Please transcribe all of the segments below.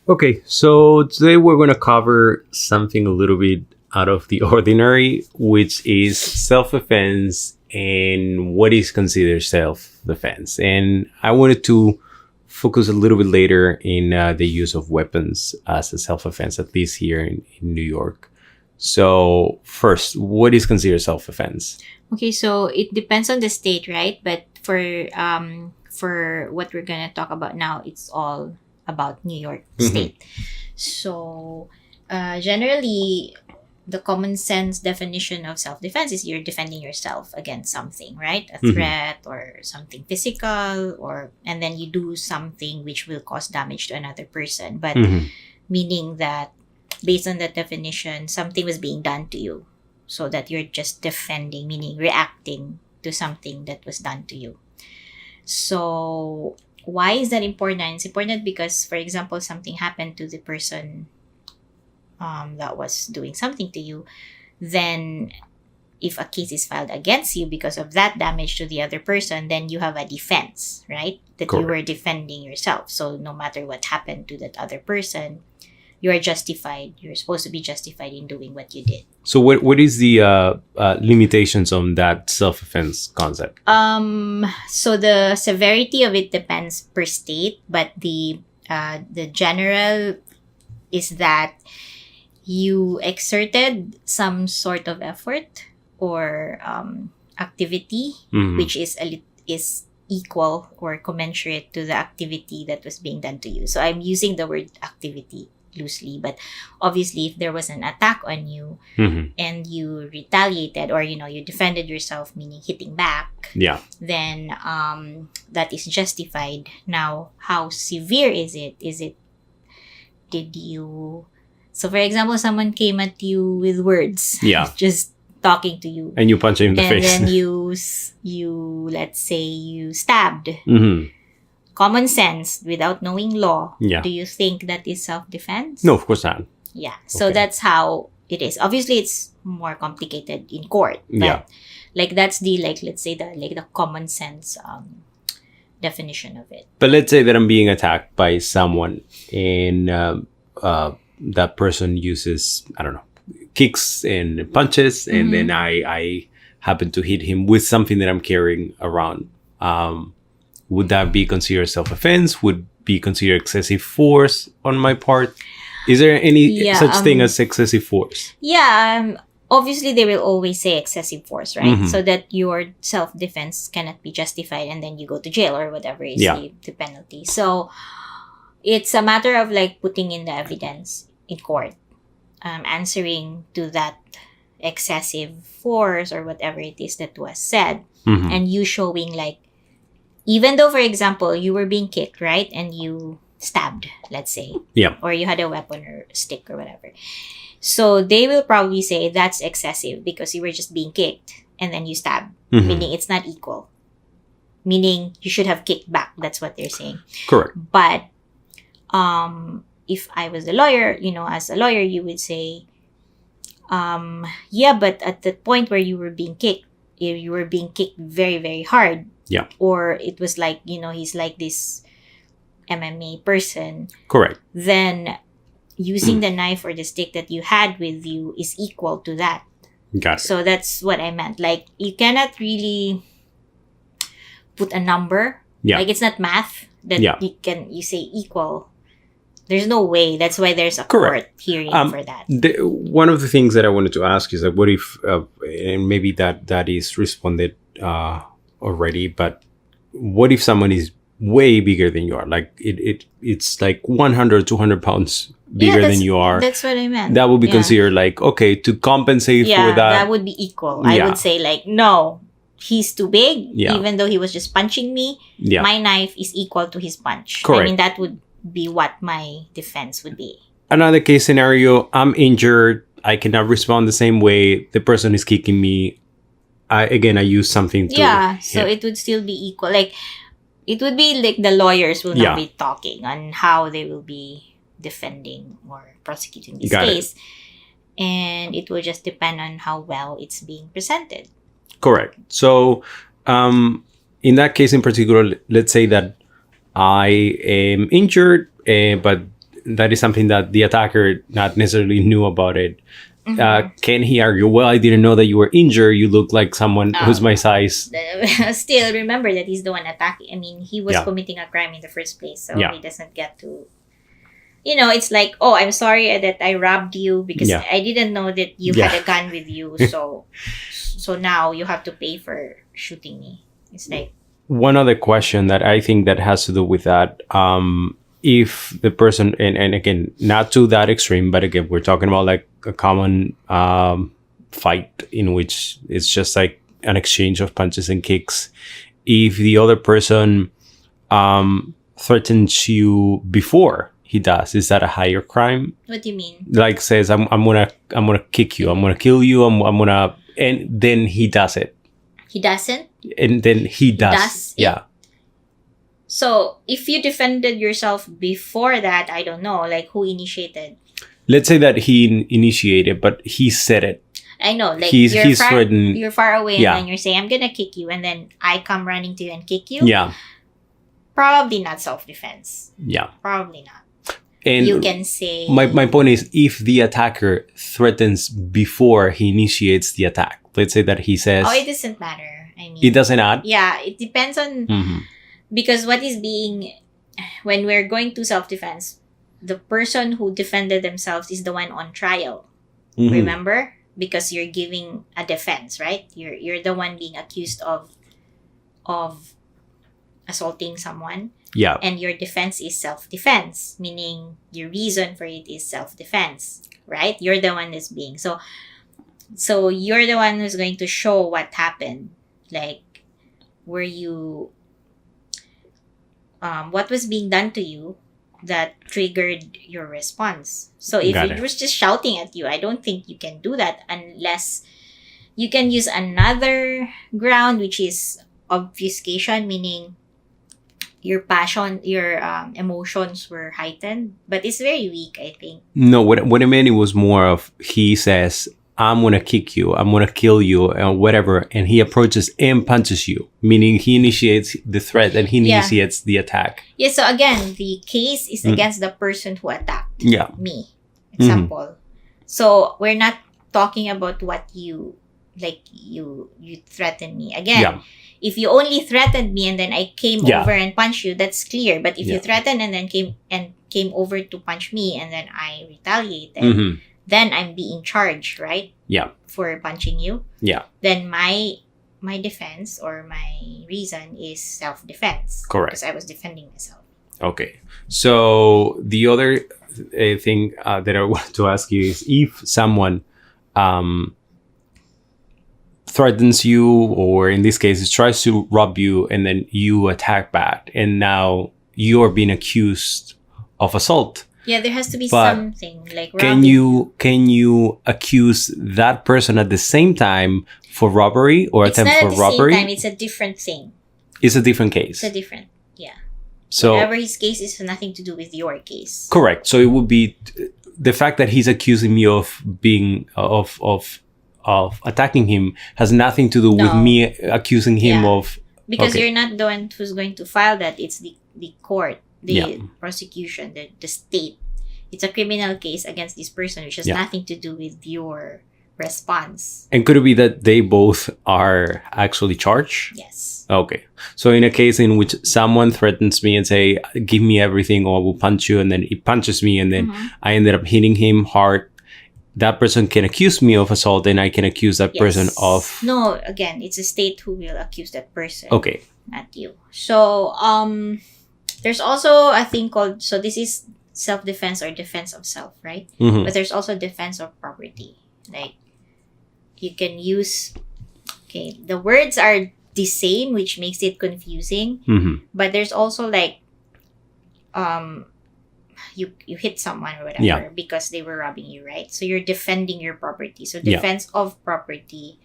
Okay, so today we're going to cover something a little bit out of the ordinary, which is self-defense and what is considered self-defense. And I wanted to focus a little bit later in the use of weapons as a self-defense, at least here in New York. So first, what is considered self-defense? Okay, so it depends on the state, right? But for what we're gonna talk about now, it's all about New York State. So generally, the common sense definition of self-defense is you're defending yourself against something, right? A threat or something physical, and then you do something which will cause damage to another person. But meaning that based on that definition, something was being done to you. So that you're just defending, meaning reacting to something that was done to you. So why is that important? It's important because, for example, something happened to the person that was doing something to you. Then if a case is filed against you because of that damage to the other person, then you have a defense, right? That Correct. You were defending yourself. So no matter what happened to that other person, you are justified. You're supposed to be justified in doing what you did. So what is the limitations on that self-defense concept? So the severity of it depends per state, but the general is that you exerted some sort of effort or activity, which is equal or commensurate to the activity that was being done to you. So I'm using the word activity loosely, but obviously if there was an attack on you and you retaliated or you defended yourself, meaning hitting back, then that is justified. Now, how severe is it? So for example, someone came at you with words, just talking to you, and you punch him in the and face, then you let's say you stabbed. Common sense, without knowing law, do you think that is self-defense? No, of course not. Yeah. So that's how it is. Obviously, it's more complicated in court. But that's the let's say the common sense definition of it. But let's say that I'm being attacked by someone and that person uses, I don't know, kicks and punches, and then I happen to hit him with something that I'm carrying around. Would that be considered self-defense? Would be considered excessive force on my part? Is there any such thing as excessive force? Yeah, obviously they will always say excessive force, right? So that your self-defense cannot be justified and then you go to jail or whatever is the penalty. So it's a matter of putting in the evidence in court, answering to that excessive force or whatever it is that was said, and you showing even though, for example, you were being kicked, right? And you stabbed, let's say. Or you had a weapon or stick or whatever. So they will probably say that's excessive because you were just being kicked and then you stabbed. Meaning it's not equal. Meaning you should have kicked back. That's what they're saying. Correct. But if I was a lawyer, as a lawyer, you would say, but at the point where you were being kicked very, very hard. Or it was he's like this MMA person. Correct. Then using the knife or the stick that you had with you is equal to that. Got it. So that's what I meant. You cannot really put a number. It's not math that you say equal. There's no way. That's why there's a court hearing for that. One of the things that I wanted to ask is what if, and maybe that is responded already, but what if someone is way bigger than you are? It's 100, 200 pounds bigger than you are. That's what I meant. That would be considered okay, to compensate for that. That would be equal. I would say no, he's too big. Even though he was just punching me, my knife is equal to his punch. Correct. I mean, that would be what my defense would be. Another case scenario, I'm injured. I cannot respond the same way. The person is kicking me. I use something to... So it would still be equal. It would be the lawyers will not be talking on how they will be defending or prosecuting this case. And it will just depend on how well it's being presented. Correct. So in that case in particular, let's say that I am injured, but that is something that the attacker not necessarily knew about it. Mhm. Can he argue, well, I didn't know that you were injured. You look like someone who's my size. Still, remember that he's the one attacking. I mean, he was Yeah. committing a crime in the first place, so Yeah. he doesn't get to. It's like, oh, I'm sorry that I robbed you because Yeah. I didn't know that you Yeah. had a gun with you. So now you have to pay for shooting me. It's like, One other question that I think that has to do with that, if the person, and again, not to that extreme, but again, we're talking about like a common fight in which it's just like an exchange of punches and kicks. If the other person threatens you before he does, is that a higher crime? what do you mean? Like says, I'm gonna kick you, I'm gonna kill you, I'm gonna, and then he does it, He doesn't. and then he does, does it? yeah. So if you defended yourself before that, I don't know, like who initiated. Let's say that he initiated, but he said it. I know, like He's far, threatened. you're far away, Yeah. and then you're saying, "I'm gonna kick you," and then I come running to you and kick you. Yeah, Probably not self-defense. yeah. Probably not. And You can say my point is, if the attacker threatens before he initiates the attack, let's say that he says, Oh, it doesn't matter. I mean, it doesn't add. Yeah, it depends on Mhm. because what is being when we're going to self-defense, the person who defended themselves is the one on trial. Mhm. Remember, because you're giving a defense, right? You're the one being accused of assaulting someone, Yeah, and your defense is self-defense, meaning your reason for it is self-defense, right? You're the one that's being so you're the one who's going to show what happened, like were you what was being done to you that triggered your response. So if Got it it. was just shouting at you, I don't think you can do that unless you can use another ground, which is obfuscation, meaning your passion, your emotions were heightened, but it's very weak, I think. no. What I meant, it was more of, he says, I'm gonna kick you, I'm gonna kill you, and whatever, and he approaches and punches you, meaning he initiates the threat and he Yeah. initiates the attack. Yeah, so again, the case is against the person who attacked Yeah, me. Example. So we're not talking about what you like you threaten me. Again, yeah, if you only threatened me and then I came Yeah. over and punched you, that's clear. But if you Yeah. threatened and then came over to punch me and then I retaliated, hmm then I'm being charged, right? Yeah. For punching you. Yeah. Then my defense or my reason is self-defense. Correct. Because I was defending myself. Okay. So the other thing that I want to ask you is, if someone threatens you, or in this case, it tries to rob you, and then you attack back, and now you're being accused of assault. Yeah, there has to be But something like Can you accuse that person at the same time for robbery or It's attempt not for at the robbery? same time. It's a different thing. It's a different case. It's a different. Yeah. So Whatever his case is, nothing to do with your case. correct. So it would be the fact that he's accusing me of being of attacking him has nothing to do with No. me accusing him Yeah. of. Because Okay. you're not the one who's going to file that. It's the court, the Yeah. prosecution, the state. It's a criminal case against this person, which has Yeah. nothing to do with your response. And could it be that they both are actually charged? Yes. Okay. So in a case in which someone threatens me and say, give me everything or I will punch you, and then he punches me, and then Mhm. I ended up hitting him hard, that person can accuse me of assault, and I can accuse that person Yes. of. No, again, it's a state who will accuse that person. Okay. Not you. So, there's also a thing called, so this is self-defense or defense of self, right? Mhm. But there's also defense of property. Like, you can use, okay, the words are the same, which makes it confusing. Mhm. But there's also like, you hit someone or whatever Yeah. because they were robbing you, right? So you're defending your property. So Yeah. defense of property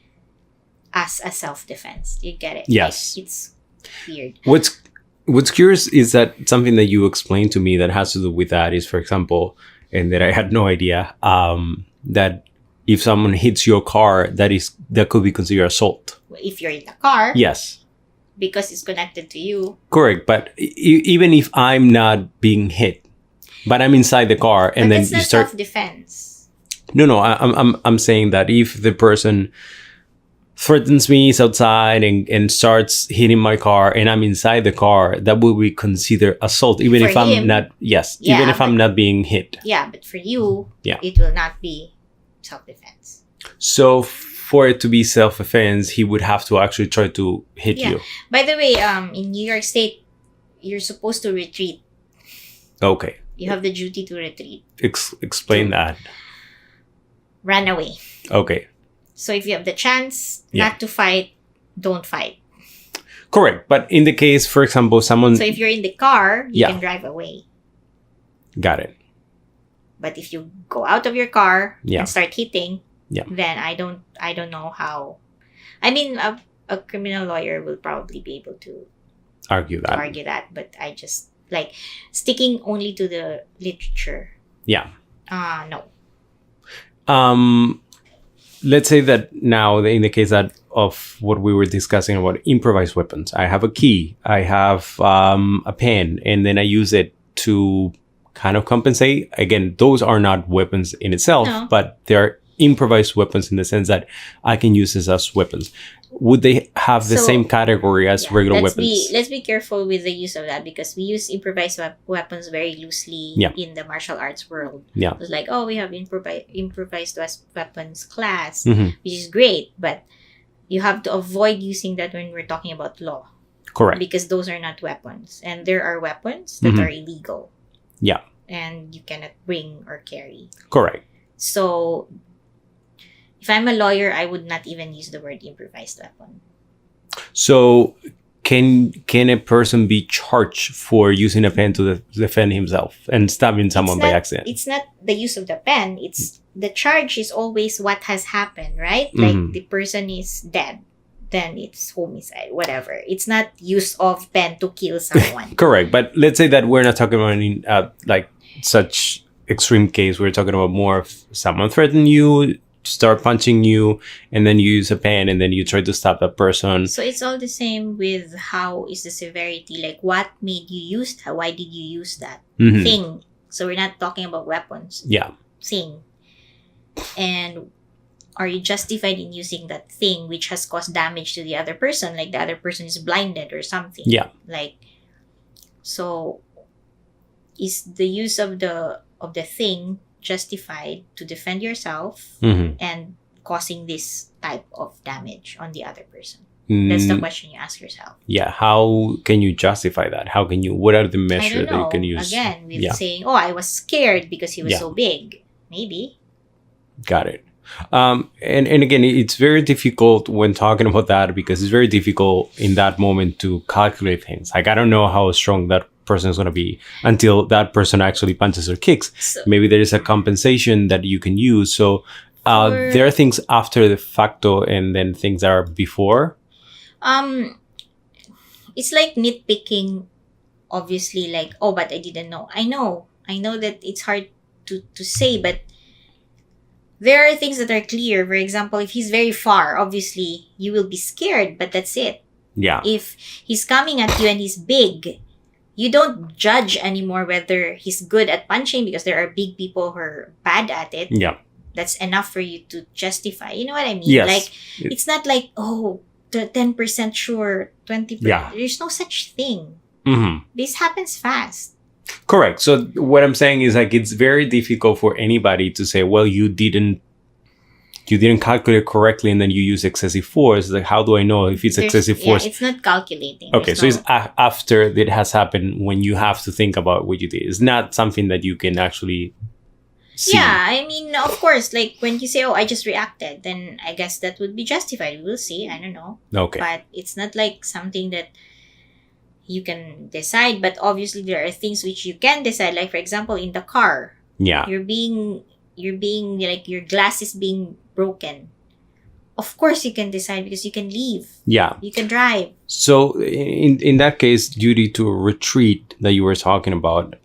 as a self-defense. You get it? Yes. Like, it's weird. What's curious is that something that you explained to me that has to do with that is, for example, and that I had no idea, that if someone hits your car, that could be considered assault. If you're in the car, Yes, because it's connected to you. correct. But even if I'm not being hit, But I'm inside the car, and But then that's you not start. self-defense. No. I'm saying that if the person threatens me, is outside, and starts hitting my car, and I'm inside the car, that will be considered assault, even For if I'm him, not. Yes, yeah, even if I'm but- not being hit. Yeah, but for you, Yeah. it will not be self-defense. So for it to be self-defense, he would have to actually try to hit Yeah. you. By the way, in New York State, you're supposed to retreat. Okay, You have the duty to retreat. explain that. Run away. Okay, So if you have the chance Yeah. not to fight, don't fight. correct. But in the case, for example, someone So if you're in the car, you Yeah. can drive away. got it. But if you go out of your car Yeah. and start hitting, Yeah. then I don't know how. I mean, a criminal lawyer will probably be able to Argue that. argue that, but I just like sticking only to the literature. Yeah. No. Let's say that now, in the case that of what we were discussing about improvised weapons, I have a key, I have a pen, and then I use it to kind of compensate. Again, those are not weapons in itself, No. but they're improvised weapons in the sense that I can use this as weapons. Would they have the So, same category as Yeah, regular let's weapons? let's be careful with the use of that because we use improvised weapons very loosely Yeah. in the martial arts world. Yeah. It's like, oh, we have improvised weapons class, Mhm. which is great, but you have to avoid using that when we're talking about law Correct. because those are not weapons, and there are weapons that Mhm. are illegal. Yeah. And you cannot bring or carry. Correct. So, if I'm a lawyer, I would not even use the word improvised weapon. So can a person be charged for using a pen to defend himself and stabbing someone by accident? It's not the use of the pen. It's the charge is always what has happened, right? Mhm. Like the person is dead, then it's homicide, whatever. It's not use of pen to kill someone. Correct. But let's say that we're not talking about in like such extreme case. We're talking about more of someone threaten you, start punching you, and then you use a pen and then you try to stop that person. So it's all the same with how is the severity, like what made you use that? Why did you use that Mhm. thing? So we're not talking about weapons. Yeah. Thing. And are you justified in using that thing which has caused damage to the other person, like the other person is blinded or something? Yeah. Like, so is the use of the thing justified to defend yourself Mhm. and causing this type of damage on the other person? That's the Mm, question you ask yourself. yeah. How can you justify that? How can you? What are the I measures don't that you know. can use? Again, with Yeah. saying, "Oh, I was scared because he was Yeah. so big." Maybe. Got it. And again, it's very difficult when talking about that because it's very difficult in that moment to calculate things. Like, I don't know how strong that person is going to be until that person actually punches or kicks. So, Maybe there is a compensation that you can use. So Or- there are things after the facto and then things that are before. it's like nitpicking. Obviously, like, oh, but I didn't know. I know that it's hard to say, but there are things that are clear. For example, if he's very far, obviously you will be scared, but that's it. Yeah. If he's coming at you and he's big, you don't judge anymore whether he's good at punching because there are big people who are bad at it. Yeah. That's enough for you to justify. You know what I mean? Yes. Like, it's not like, oh, 10% sure, 20%. Yeah. There's no such thing. Hmm. This happens fast. Correct. So what I'm saying is like it's very difficult for anybody to say, well, you didn't calculate correctly and then you use excessive force. Like, how do I know if it's excessive force? Yeah, it's not calculating. Okay, There's so no- it's after it has happened when you have to think about what you did. It's not something that you can actually see. Yeah, I mean, of course, like when you say, oh, I just reacted, then I guess that would be justified. We'll see. I don't know. Okay. But it's not like something that you can decide. But obviously, there are things which you can decide. Like, for example, in the car, Yeah. you're being like your glass is being broken. Of course, you can decide because you can leave. Yeah. You can drive. So in that case, duty to retreat that you were talking about,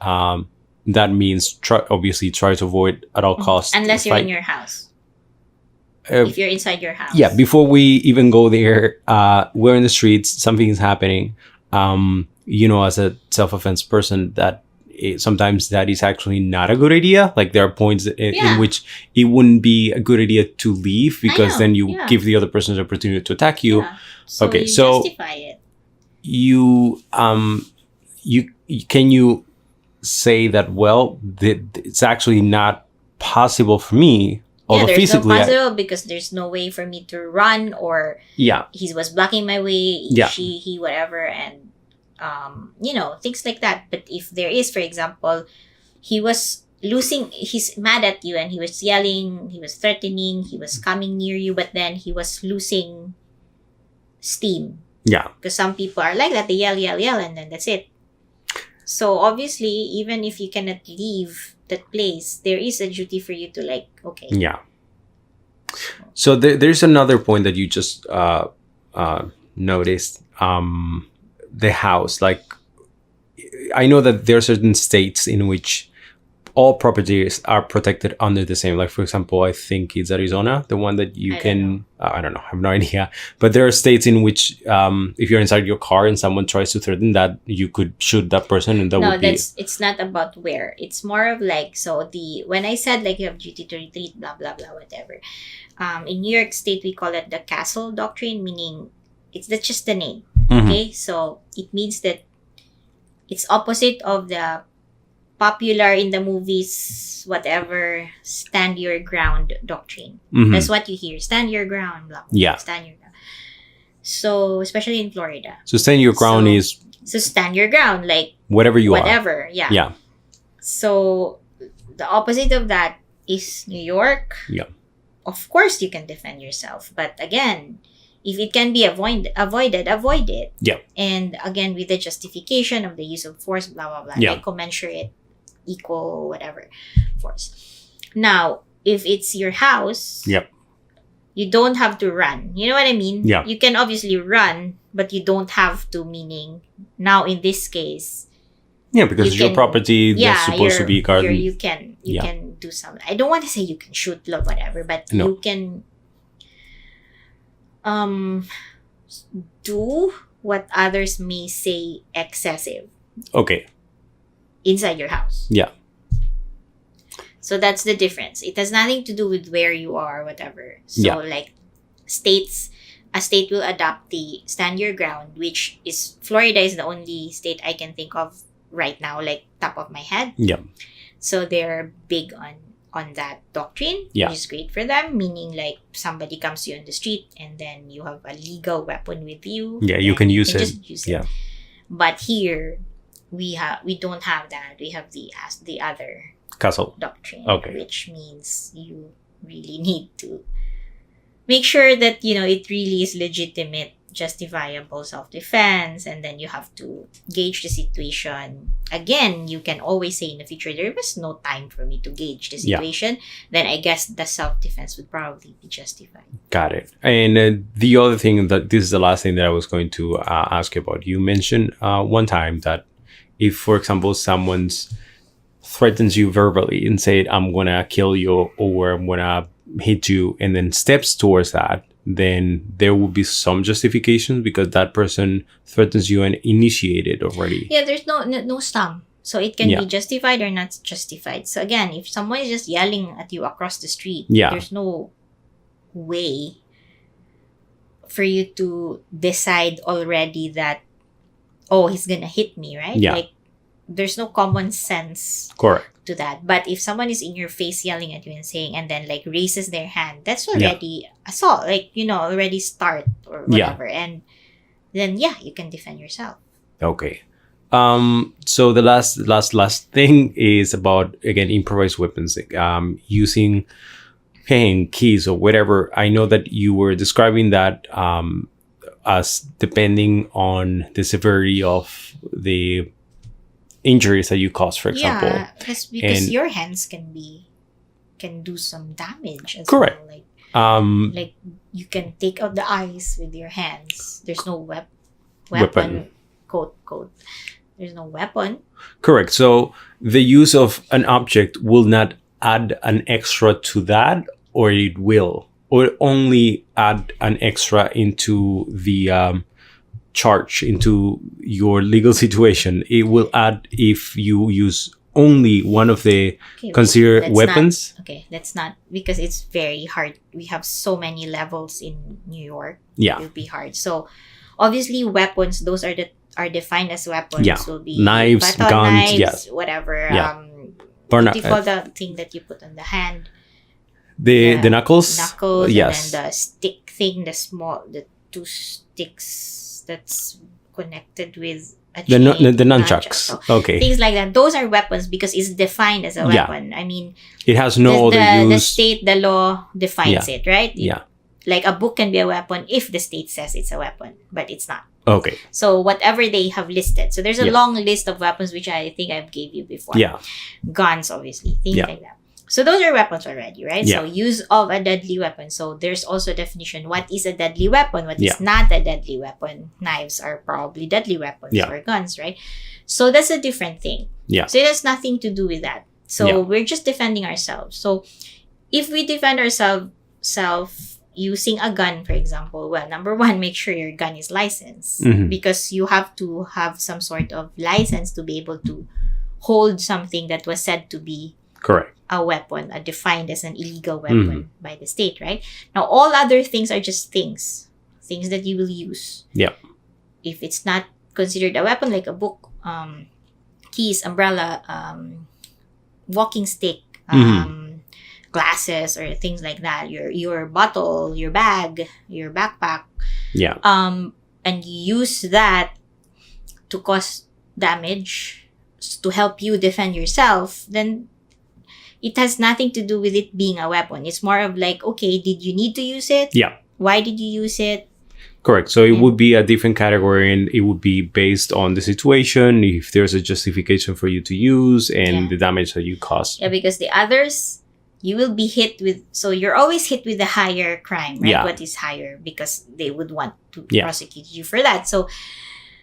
that means obviously try to avoid at all costs. Unless you're fight. in your house. Uh, If you're inside your house. yeah, before we even go there, we're in the streets, something is happening. As a self-defense person, that sometimes that is actually not a good idea. Like there are points in Yeah. which it wouldn't be a good idea to leave because know, then you yeah. give the other person the opportunity to attack you. Yeah. So Okay, you so- justify it. You can you say that, well, it's actually not possible for me, although Yeah, there's no physically possible because there's no way for me to run, or yeah, he was blocking my way, Yeah. he whatever, and things like that. But if there is, for example, he was losing, he's mad at you and he was yelling, he was threatening, he was coming near you, but then he was losing steam, yeah, because some people are like that, they yell, and then that's it. So obviously, even if you cannot leave that place, there is a duty for you to, like, okay, yeah. So there's another point that you just noticed. The house, like, I know that there are certain states in which all properties are protected under the same. Like, for example, I think it's Arizona, the one that you I don't can. I don't know. I have no idea. But there are states in which, if you're inside your car and someone tries to threaten that, you could shoot that person, and that no, would be. it's not about where. It's more of like, so when I said like you have duty to retreat, blah blah blah, whatever. In New York State, we call it the castle doctrine, meaning that's just the name. Mhm. Okay, so it means that it's opposite of the popular in the movies, whatever, stand your ground doctrine. Mhm. That's what you hear. Stand your ground, blah, blah, Yeah. blah, stand your ground. So, especially in Florida. So stand your ground So- is So, stand your ground, like whatever you are. whatever. Yeah. Yeah. So, the opposite of that is New York. Yeah. Of course, you can defend yourself. But again, if it can be avoided, avoid it. Yeah. And again, with the justification of the use of force, blah, blah, blah. Yeah. Like commensurate, equal, whatever force. Now, if it's your house, Yep. you don't have to run. You know what I mean? Yeah. You can obviously run, but you don't have to, meaning now in this case, Yeah, because You it's your can- property that's supposed to be guarded. you can Yeah. do something. I don't want to say you can shoot, love, whatever, but No. you can do what others may say excessive Okay. inside your house. Yeah. So that's the difference. It has nothing to do with where you are, whatever. So Yeah. like a state will adopt the stand your ground, which is Florida is the only state I can think of right now, like top of my head. Yeah. So they're big on that doctrine, Yeah. which is great for them. Meaning, like somebody comes to you on the street and then you have a legal weapon with you. Yeah, you then can use it. Just use it. Yeah. But here, we don't have that. We have the other Castle. doctrine, Okay. which means you really need to make sure that it really is legitimate, justifiable self-defense, and then you have to gauge the situation. Again, you can always say in the future, there was no time for me to gauge the Yeah. situation. Then I guess the self-defense would probably be justified. Got it. And the other thing that this is the last thing that I was going to ask you about. You mentioned one time that if, for example, someone threatens you verbally and said, "I'm gonna kill you" or "I'm gonna hit you," and then steps towards that, then there will be some justification because that person threatens you and initiated already. Yeah, there's no stum. So it can Yeah. be justified or not justified. So again, if someone is just yelling at you across the street, Yeah. there's no way for you to decide already that, oh, he's gonna hit me, right? Yeah. Like, there's no common sense Correct. to that. But if someone is in your face yelling at you and saying, and then like raises their hand, that's already assault. Like, already start or Yeah. whatever. And then, yeah, you can defend yourself. Okay. So the last thing is about, again, improvised weapons, using hand keys or whatever. I know that you were describing that as depending on the severity of the injuries that you cause, for example. Yeah, because And- your hands can do some damage as Correct. well. Um, Like you can take out the eyes with your hands. There's no Weapon. weapon. Quote. There's no weapon. Correct. So the use of an object will not add an extra to that, or it will, or only add an extra into the charge into your legal situation. It will add if you use only one of the Okay, considered let's weapons. Okay, let's not, because it's very hard. We have so many levels in New York. Yeah. It will be hard. So obviously weapons, those are defined as weapons. Yeah. Will be Knives, baton guns, knives, yeah. whatever. Yeah. What do you call the thing that you put on the hand? The knuckles. Knuckles, Yes. and then the stick thing, the two sticks that's connected with a The chain, nunchucks. So Okay. things like that. Those are weapons because it's defined as a Yeah. weapon. I mean, It has no other the use. state, the law defines it, right? Yeah. Like a book can be a weapon if the state says it's a weapon, but it's not. Okay. So whatever they have listed. So there's a Yeah. long list of weapons, which I think I gave you before. Yeah. Guns, obviously, things Yeah. like that. So those are weapons already, right? Yeah. So use of a deadly weapon. So there's also a definition. What is a deadly weapon? What Yeah. is not a deadly weapon? Knives are probably deadly weapons Yeah. or guns, right? So that's a different thing. Yeah. So it has nothing to do with that. So Yeah. we're just defending ourselves. So if we defend ourselves using a gun, for example, well, number one, make sure your gun is licensed Mhm. because you have to have some sort of license to be able to hold something that was said to be Correct. a weapon, defined as an illegal weapon by the state, right? Now, all other things are just things that you will use. Yeah. If it's not considered a weapon, like a book, keys, umbrella, walking stick, glasses, or things like that, your bottle, your bag, your backpack, Yeah. and you use that to cause damage to help you defend yourself, then it has nothing to do with it being a weapon. It's more of like, okay, did you need to use it? Yeah. Why did you use it? Correct. So it Yeah. would be a different category and it would be based on the situation, if there's a justification for you to use and Yeah. the damage that you caused. Yeah, because the others, you will be hit with, so you're always hit with the higher crime, right? Yeah. What is higher, because they would want to Yeah. prosecute you for that. So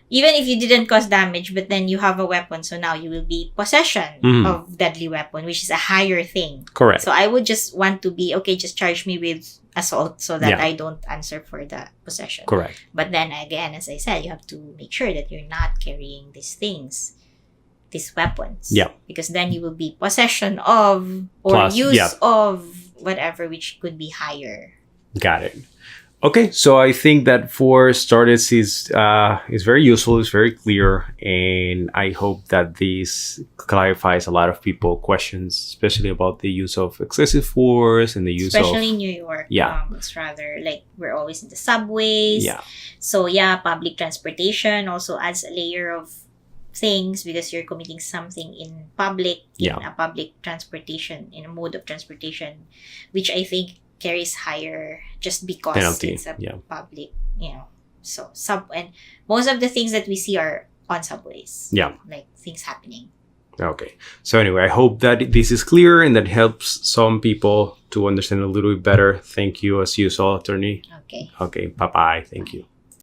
even if you didn't cause damage, but then you have a weapon, so now you will be possession Mhm. of deadly weapon, which is a higher thing. Correct. So I would just want to be, okay, just charge me with assault so that Yeah. I don't answer for the possession. Correct. But then again, as I said, you have to make sure that you're not carrying these things, these weapons. Yeah. Because then you will be possession of or Plus, use yeah. of whatever, which could be higher. Got it. Okay, so I think that for starters is very useful, it's very clear, and I hope that this clarifies a lot of people questions, especially about the use of excessive force and the use Especially of in New York. Yeah. It's rather like we're always in the subways. yeah, So yeah, public transportation also adds a layer of things because you're committing something in public, in Yeah. a public transportation, in a mode of transportation, which I think carries higher just because penalty. it's a Yeah, public, so and most of the things that we see are on subways. Yeah. Like things happening. okay. So anyway, I hope that this is clear and that helps some people to understand a little bit better. Thank you, as usual, attorney. Okay. Okay, bye bye. Thank you.